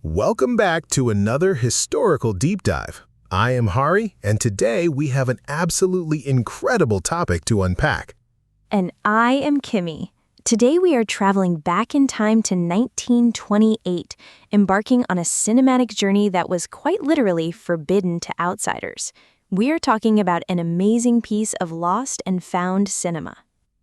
Welcome back to another historical deep dive. I am Hari, and today we have an absolutely incredible topic to unpack. And I am Kimmy. Today we are traveling back in time to 1928, embarking on a cinematic journey that was quite literally forbidden to outsiders. We are talking about an amazing piece of lost and found cinema.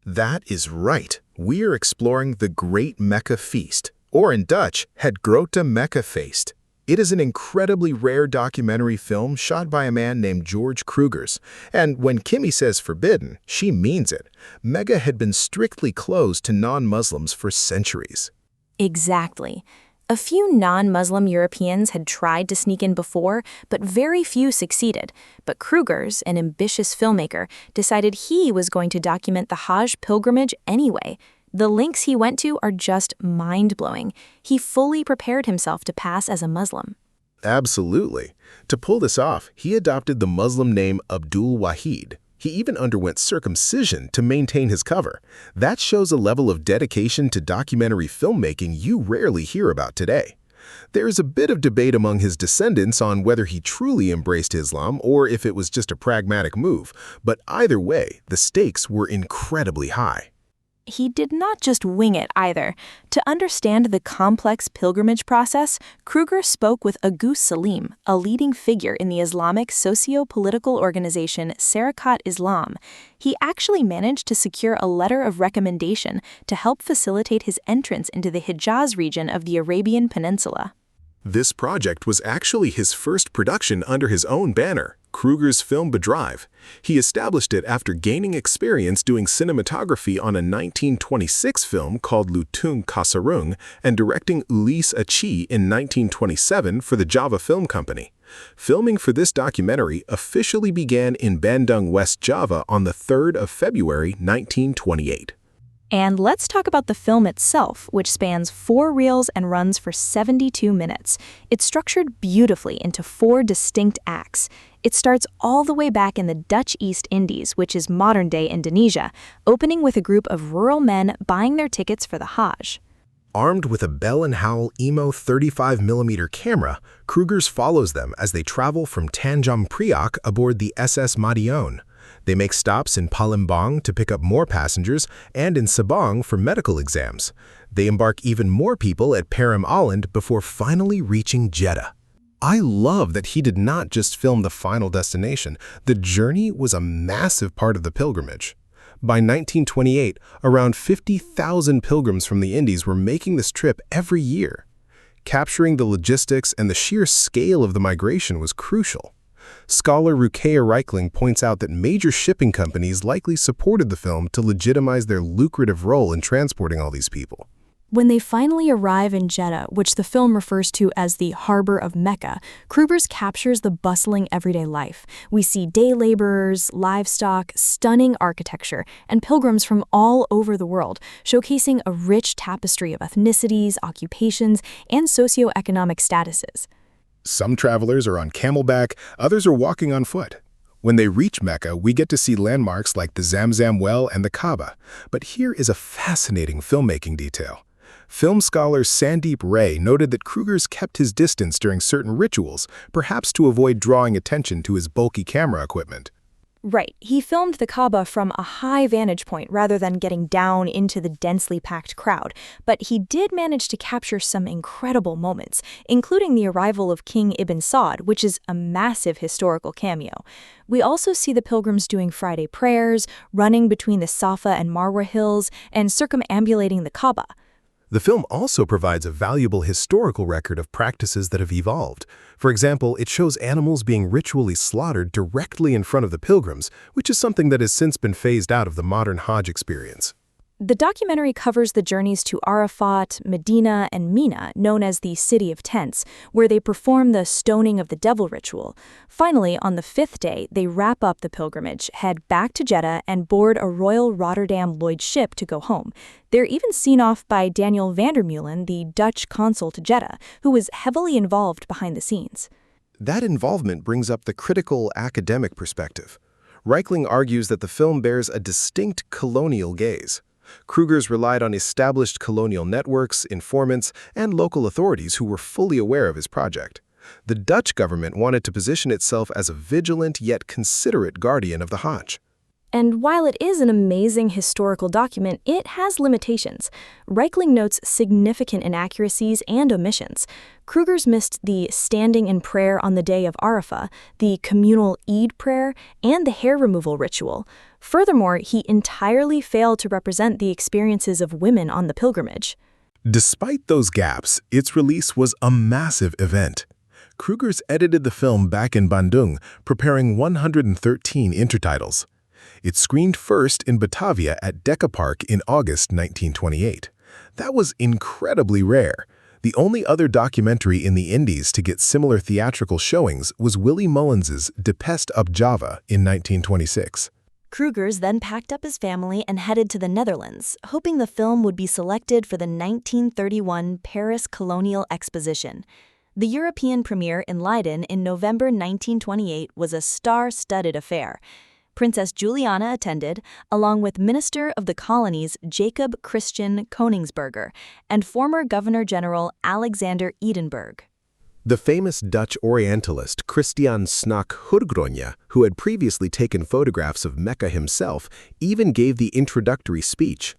That is right. We are exploring the Great Mecca Feast, or in Dutch, Het Grote Mecca Feest. It is an incredibly rare documentary film shot by a man named George Krugers. And when Kimmy says forbidden, she means it. Mecca had been strictly closed to non-Muslims for centuries. Exactly. A few non-Muslim Europeans had tried to sneak in before, but very few succeeded. But Krugers, an ambitious filmmaker, decided he was going to document the Hajj pilgrimage anyway. The links he went to are just mind-blowing. He fully prepared himself to pass as a Muslim. Absolutely. To pull this off, he adopted the Muslim name Abdul Wahid. He even underwent circumcision to maintain his cover. That shows a level of dedication to documentary filmmaking you rarely hear about today. There is a bit of debate among his descendants on whether he truly embraced Islam or if it was just a pragmatic move, but either way, the stakes were incredibly high. He did not just wing it either. To understand the complex pilgrimage process, Krugers spoke with Agus Salim, a leading figure in the Islamic socio-political organization Sarakat Islam. He actually managed to secure a letter of recommendation to help facilitate his entrance into the Hijaz region of the Arabian Peninsula. This project was actually his first production under his own banner, Krugers Film Bedrijf. He established it after gaining experience doing cinematography on a 1926 film called Lutung Kasarung and directing Ulis Achi in 1927 for the Java Film Company. Filming for this documentary officially began in Bandung, West Java on the 3rd of February 1928. And let's talk about the film itself, which spans 4 reels and runs for 72 minutes. It's structured beautifully into 4 distinct acts. It starts all the way back in the Dutch East Indies, which is modern-day Indonesia, opening with a group of rural men buying their tickets for the Hajj. Armed with a Bell & Howell Emo 35mm camera, Krugers follows them as they travel from Tanjung Priok aboard the SS Madiun. They make stops in Palembang to pick up more passengers and in Sabang for medical exams. They embark even more people at Perim Island before finally reaching Jeddah. I love that he did not just film the final destination. The journey was a massive part of the pilgrimage. By 1928, around 50,000 pilgrims from the Indies were making this trip every year. Capturing the logistics and the sheer scale of the migration was crucial. Scholar Ruqayya Reichling points out that major shipping companies likely supported the film to legitimize their lucrative role in transporting all these people. When they finally arrive in Jeddah, which the film refers to as the Harbor of Mecca, Krugers captures the bustling everyday life. We see day laborers, livestock, stunning architecture, and pilgrims from all over the world, showcasing a rich tapestry of ethnicities, occupations, and socioeconomic statuses. Some travelers are on camelback, others are walking on foot. When they reach Mecca, we get to see landmarks like the Zamzam well and the Kaaba. But here is a fascinating filmmaking detail. Film scholar Sandeep Ray noted that Krugers kept his distance during certain rituals, perhaps to avoid drawing attention to his bulky camera equipment. Right. He filmed the Kaaba from a high vantage point rather than getting down into the densely packed crowd. But he did manage to capture some incredible moments, including the arrival of King Ibn Saud, which is a massive historical cameo. We also see the pilgrims doing Friday prayers, running between the Safa and Marwa hills, and circumambulating the Kaaba. The film also provides a valuable historical record of practices that have evolved. For example, it shows animals being ritually slaughtered directly in front of the pilgrims, which is something that has since been phased out of the modern Hajj experience. The documentary covers the journeys to Arafat, Medina, and Mina, known as the City of Tents, where they perform the stoning of the devil ritual. Finally, on the 5th day, they wrap up the pilgrimage, head back to Jeddah, and board a Royal Rotterdam Lloyd ship to go home. They're even seen off by Daniel Vandermeulen, the Dutch consul to Jeddah, who was heavily involved behind the scenes. That involvement brings up the critical academic perspective. Reichling argues that the film bears a distinct colonial gaze. Krugers relied on established colonial networks, informants, and local authorities who were fully aware of his project. The Dutch government wanted to position itself as a vigilant yet considerate guardian of the Hajj. And while it is an amazing historical document, it has limitations. Reichling notes significant inaccuracies and omissions. Krugers missed the standing in prayer on the day of Arafah, the communal Eid prayer, and the hair removal ritual. Furthermore, he entirely failed to represent the experiences of women on the pilgrimage. Despite those gaps, its release was a massive event. Krugers edited the film back in Bandung, preparing 113 intertitles. It screened first in Batavia at Decca Park in August 1928. That was incredibly rare. The only other documentary in the Indies to get similar theatrical showings was Willie Mullins's De Pest op Java in 1926. Krugers then packed up his family and headed to the Netherlands, hoping the film would be selected for the 1931 Paris Colonial Exposition. The European premiere in Leiden in November 1928 was a star-studded affair. Princess Juliana attended, along with Minister of the Colonies Jacob Christian Koningsberger and former Governor-General Alexander Edinburgh. The famous Dutch Orientalist Christian Snack Hurgronje, who had previously taken photographs of Mecca himself, even gave the introductory speech.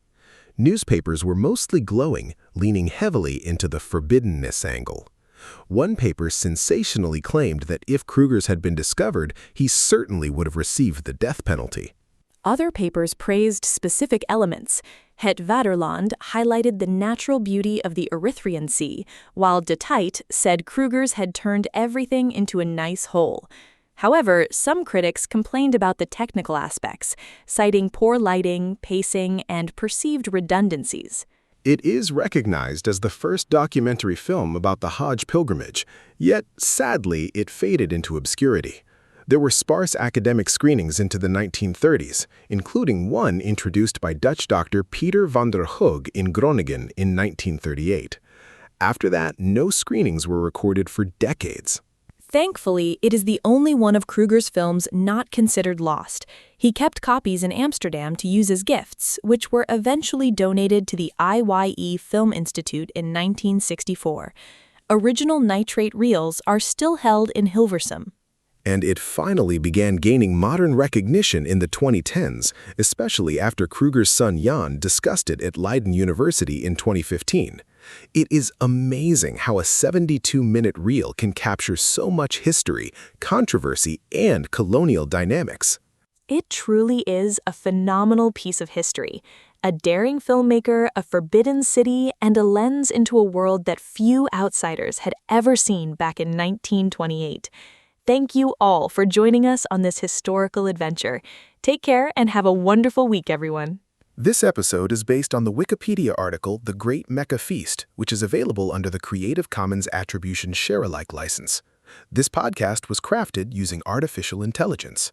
Newspapers were mostly glowing, leaning heavily into the forbiddenness angle. One paper sensationally claimed that if Krugers had been discovered, he certainly would have received the death penalty. Other papers praised specific elements. Het Vaderland highlighted the natural beauty of the Erythraean Sea, while De Tijd said Krugers had turned everything into a nice whole. However, some critics complained about the technical aspects, citing poor lighting, pacing, and perceived redundancies. It is recognized as the first documentary film about the Hajj pilgrimage, yet, sadly, it faded into obscurity. There were sparse academic screenings into the 1930s, including one introduced by Dutch doctor Peter van der Hoog in Groningen in 1938. After that, no screenings were recorded for decades. Thankfully, it is the only one of Krugers' films not considered lost. He kept copies in Amsterdam to use as gifts, which were eventually donated to the IYE Film Institute in 1964. Original nitrate reels are still held in Hilversum. And it finally began gaining modern recognition in the 2010s, especially after Krugers' son Jan discussed it at Leiden University in 2015. It is amazing how a 72-minute reel can capture so much history, controversy, and colonial dynamics. It truly is a phenomenal piece of history. A daring filmmaker, a forbidden city, and a lens into a world that few outsiders had ever seen back in 1928. Thank you all for joining us on this historical adventure. Take care and have a wonderful week, everyone. This episode is based on the Wikipedia article The Great Mecca Feast, which is available under the Creative Commons Attribution Share-alike license. This podcast was crafted using artificial intelligence.